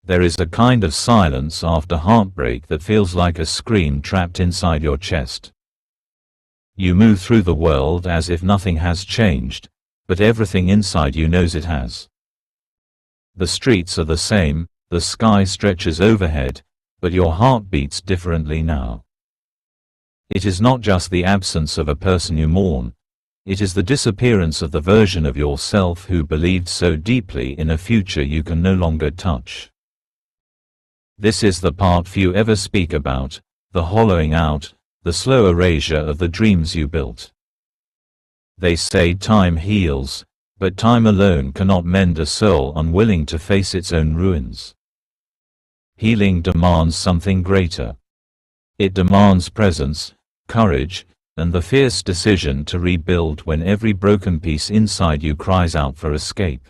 There is a kind of silence after heartbreak that feels like a scream trapped inside your chest. You move through the world as if nothing has changed, but everything inside you knows it has. The streets are the same, the sky stretches overhead, but your heart beats differently now. It is not just the absence of a person you mourn, it is the disappearance of the version of yourself who believed so deeply in a future you can no longer touch. This is the part few ever speak about, the hollowing out, the slow erasure of the dreams you built. They say time heals, but time alone cannot mend a soul unwilling to face its own ruins. Healing demands something greater. It demands presence, courage, and the fierce decision to rebuild when every broken piece inside you cries out for escape.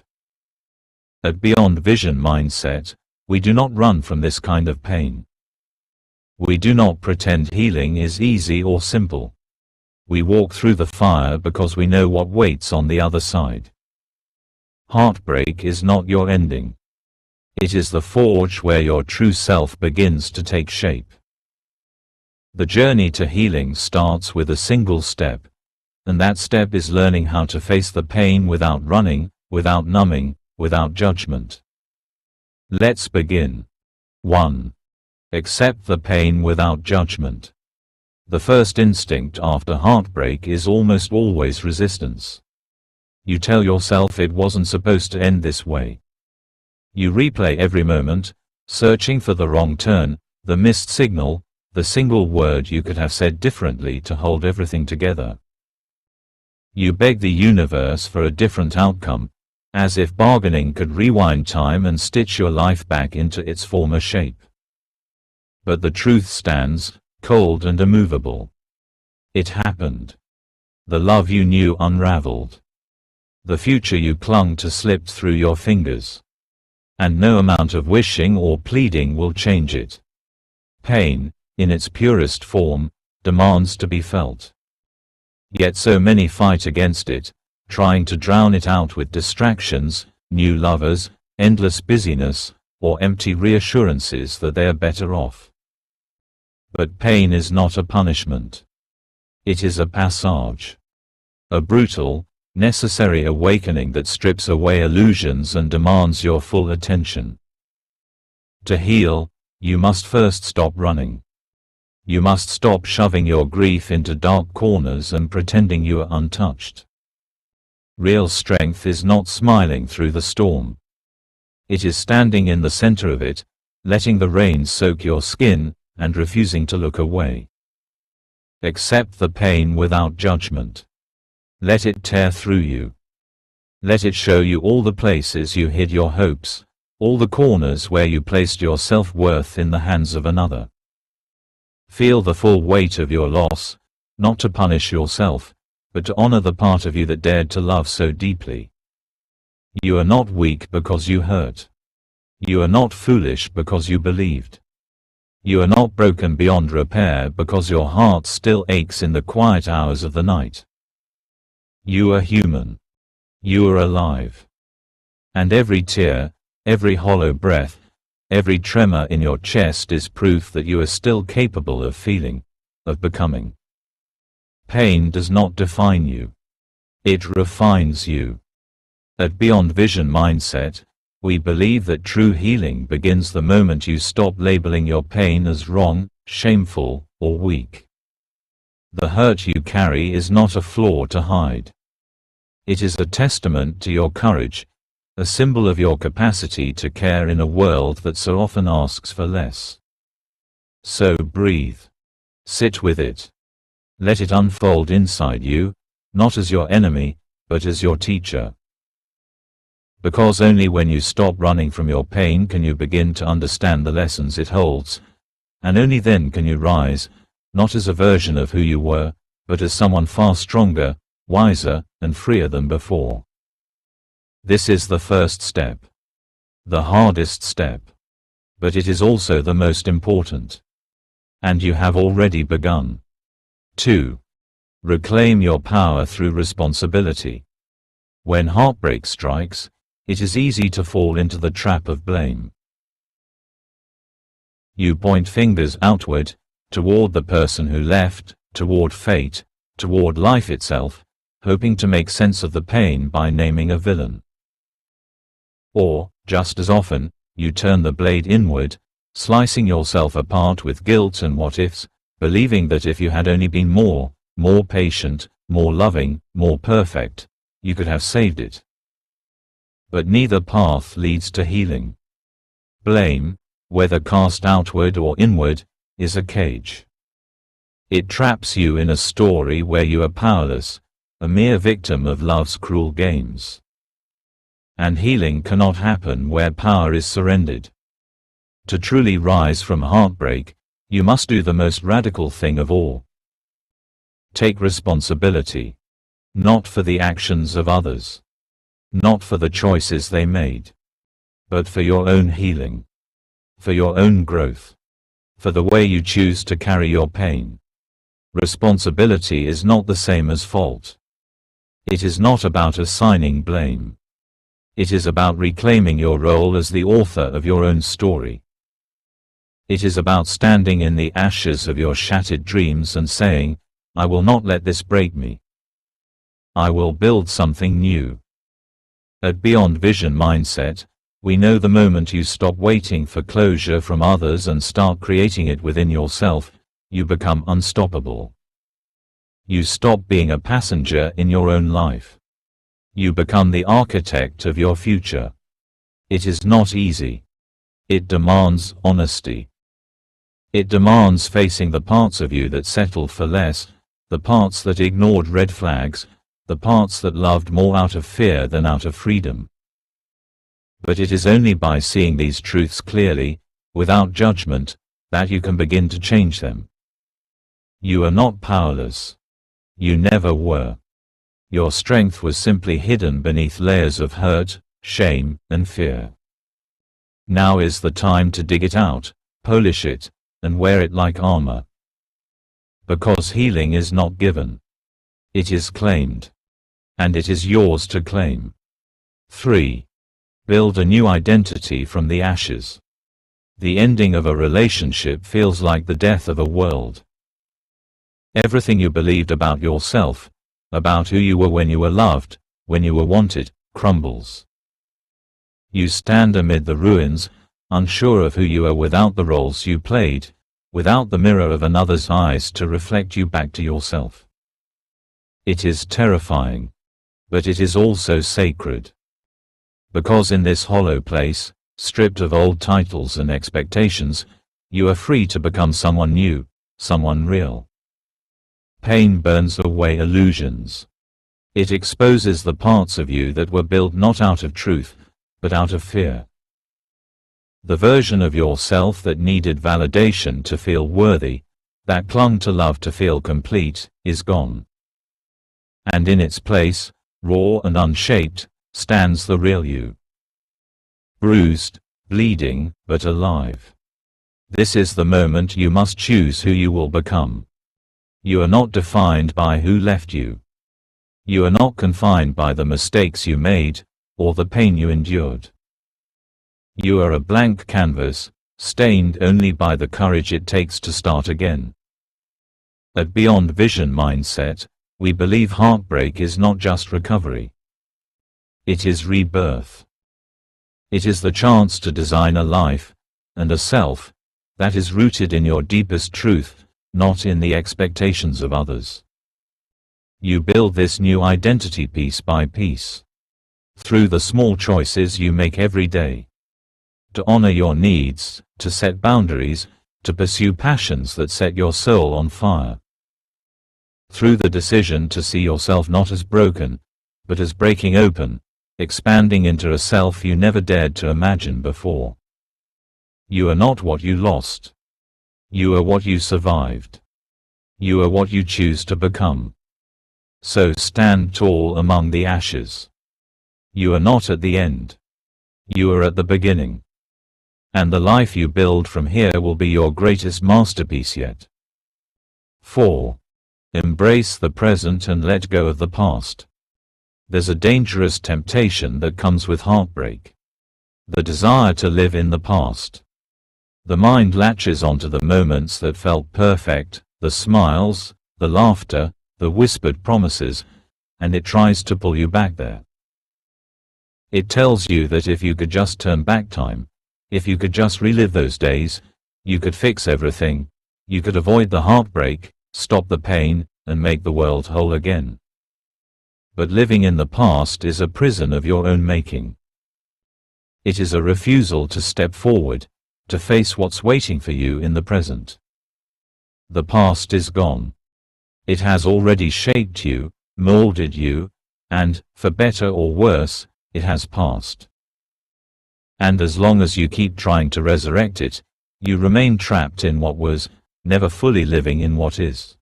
At Beyond Vision Mindset, we do not run from this kind of pain. We do not pretend healing is easy or simple. We walk through the fire because we know what waits on the other side. Heartbreak is not your ending. It is the forge where your true self begins to take shape. The journey to healing starts with a single step, and that step is learning how to face the pain without running, without numbing, without judgment. Let's begin. 1. Accept the pain without judgment. The first instinct after heartbreak is almost always resistance. You tell yourself it wasn't supposed to end this way. You replay every moment, searching for the wrong turn, the missed signal, the single word you could have said differently to hold everything together. You beg the universe for a different outcome, as if bargaining could rewind time and stitch your life back into its former shape. But the truth stands, cold and immovable. It happened. The love you knew unraveled. The future you clung to slipped through your fingers. And no amount of wishing or pleading will change it. Pain, in its purest form, demands to be felt. Yet so many fight against it, trying to drown it out with distractions, new lovers, endless busyness, or empty reassurances that they are better off. But pain is not a punishment. It is a passage. A brutal, necessary awakening that strips away illusions and demands your full attention. To heal, you must first stop running. You must stop shoving your grief into dark corners and pretending you are untouched. Real strength is not smiling through the storm. It is standing in the center of it, letting the rain soak your skin, and refusing to look away. Accept the pain without judgment. Let it tear through you. Let it show you all the places you hid your hopes, all the corners where you placed your self-worth in the hands of another. Feel the full weight of your loss, not to punish yourself, but to honor the part of you that dared to love so deeply. You are not weak because you hurt. You are not foolish because you believed. You are not broken beyond repair because your heart still aches in the quiet hours of the night. You are human. You are alive. And every tear, every hollow breath, every tremor in your chest is proof that you are still capable of feeling, of becoming. Pain does not define you. It refines you. At Beyond Vision Mindset, we believe that true healing begins the moment you stop labeling your pain as wrong, shameful, or weak. The hurt you carry is not a flaw to hide. It is a testament to your courage, a symbol of your capacity to care in a world that so often asks for less. So breathe. Sit with it. Let it unfold inside you, not as your enemy, but as your teacher. Because only when you stop running from your pain can you begin to understand the lessons it holds, and only then can you rise, not as a version of who you were, but as someone far stronger, wiser, and freer than before. This is the first step. The hardest step. But it is also the most important. And you have already begun. 2. Reclaim your power through responsibility. When heartbreak strikes, it is easy to fall into the trap of blame. You point fingers outward, toward the person who left, toward fate, toward life itself, hoping to make sense of the pain by naming a villain. Or, just as often, you turn the blade inward, slicing yourself apart with guilt and what-ifs, believing that if you had only been more patient, more loving, more perfect, you could have saved it. But neither path leads to healing. Blame, whether cast outward or inward, is a cage. It traps you in a story where you are powerless, a mere victim of love's cruel games. And healing cannot happen where power is surrendered. To truly rise from heartbreak, you must do the most radical thing of all. Take responsibility. Not for the actions of others. Not for the choices they made. But for your own healing. For your own growth. For the way you choose to carry your pain. Responsibility is not the same as fault. It is not about assigning blame. It is about reclaiming your role as the author of your own story. It is about standing in the ashes of your shattered dreams and saying, I will not let this break me. I will build something new. At Beyond Vision Mindset, we know the moment you stop waiting for closure from others and start creating it within yourself, you become unstoppable. You stop being a passenger in your own life. You become the architect of your future. It is not easy. It demands honesty. It demands facing the parts of you that settled for less, the parts that ignored red flags, the parts that loved more out of fear than out of freedom. But it is only by seeing these truths clearly, without judgment, that you can begin to change them. You are not powerless. You never were. Your strength was simply hidden beneath layers of hurt, shame, and fear. Now is the time to dig it out, polish it, and wear it like armor. Because healing is not given. It is claimed. And it is yours to claim. 3. Build a new identity from the ashes. The ending of a relationship feels like the death of a world. Everything you believed about yourself, about who you were when you were loved, when you were wanted, crumbles. You stand amid the ruins, unsure of who you are without the roles you played, without the mirror of another's eyes to reflect you back to yourself. It is terrifying, but it is also sacred. Because in this hollow place, stripped of old titles and expectations, you are free to become someone new, someone real. Pain burns away illusions. It exposes the parts of you that were built not out of truth, but out of fear. The version of yourself that needed validation to feel worthy, that clung to love to feel complete, is gone. And in its place, raw and unshaped, stands the real you. Bruised, bleeding, but alive. This is the moment you must choose who you will become. You are not defined by who left you. You are not confined by the mistakes you made, or the pain you endured. You are a blank canvas, stained only by the courage it takes to start again. At Beyond Vision Mindset, we believe heartbreak is not just recovery. It is rebirth. It is the chance to design a life, and a self, that is rooted in your deepest truth, not in the expectations of others. You build this new identity piece by piece. Through the small choices you make every day. To honor your needs, to set boundaries, to pursue passions that set your soul on fire. Through the decision to see yourself not as broken, but as breaking open, expanding into a self you never dared to imagine before. You are not what you lost. You are what you survived. You are what you choose to become. So stand tall among the ashes. You are not at the end. You are at the beginning. And the life you build from here will be your greatest masterpiece yet. 4. Embrace the present and let go of the past. There's a dangerous temptation that comes with heartbreak. The desire to live in the past. The mind latches onto the moments that felt perfect, the smiles, the laughter, the whispered promises, and it tries to pull you back there. It tells you that if you could just turn back time, if you could just relive those days, you could fix everything, you could avoid the heartbreak, stop the pain, and make the world whole again. But living in the past is a prison of your own making. It is a refusal to step forward, to face what's waiting for you in the present. The past is gone. It has already shaped you, molded you, and, for better or worse, it has passed. And as long as you keep trying to resurrect it, you remain trapped in what was, never fully living in what is.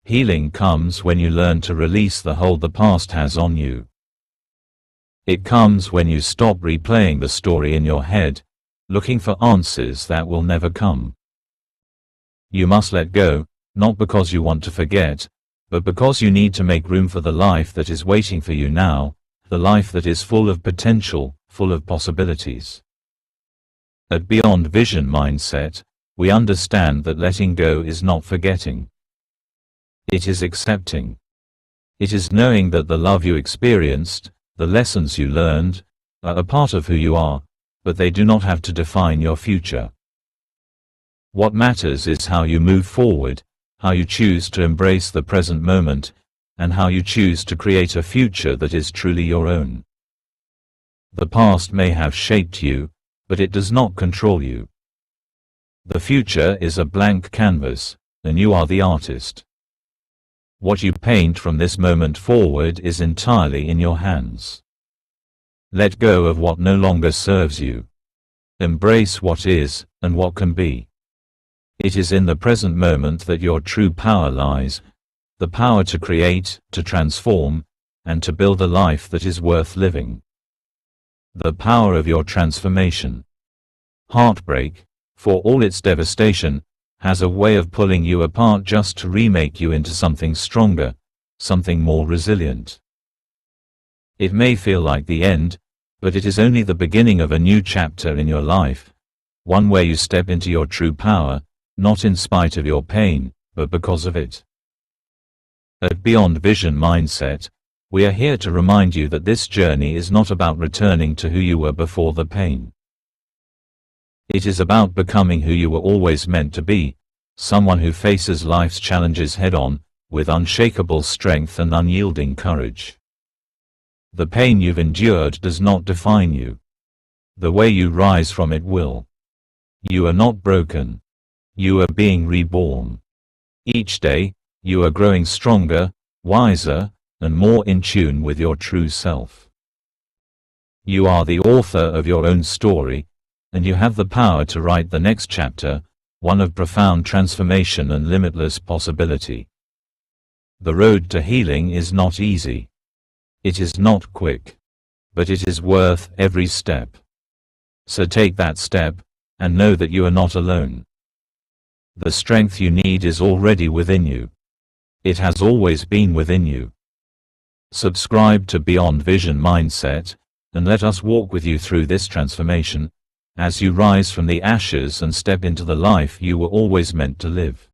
Healing comes when you learn to release the hold the past has on you. It comes when you stop replaying the story in your head, looking for answers that will never come. You must let go, not because you want to forget, but because you need to make room for the life that is waiting for you now, the life that is full of potential, full of possibilities. At Beyond Vision Mindset, we understand that letting go is not forgetting. It is accepting. It is knowing that the love you experienced, the lessons you learned, are a part of who you are, but they do not have to define your future. What matters is how you move forward, how you choose to embrace the present moment, and how you choose to create a future that is truly your own. The past may have shaped you, but it does not control you. The future is a blank canvas, and you are the artist. What you paint from this moment forward is entirely in your hands. Let go of what no longer serves you. Embrace what is, and what can be. It is in the present moment that your true power lies, the power to create, to transform, and to build a life that is worth living. The power of your transformation. Heartbreak, for all its devastation, has a way of pulling you apart just to remake you into something stronger, something more resilient. It may feel like the end, but it is only the beginning of a new chapter in your life, one where you step into your true power, not in spite of your pain, but because of it. At Beyond Vision Mindset, we are here to remind you that this journey is not about returning to who you were before the pain. It is about becoming who you were always meant to be, someone who faces life's challenges head-on, with unshakable strength and unyielding courage. The pain you've endured does not define you. The way you rise from it will. You are not broken. You are being reborn. Each day, you are growing stronger, wiser, and more in tune with your true self. You are the author of your own story, and you have the power to write the next chapter, one of profound transformation and limitless possibility. The road to healing is not easy. It is not quick. But it is worth every step. So take that step, and know that you are not alone. The strength you need is already within you. It has always been within you. Subscribe to Beyond Vision Mindset, and let us walk with you through this transformation, as you rise from the ashes and step into the life you were always meant to live.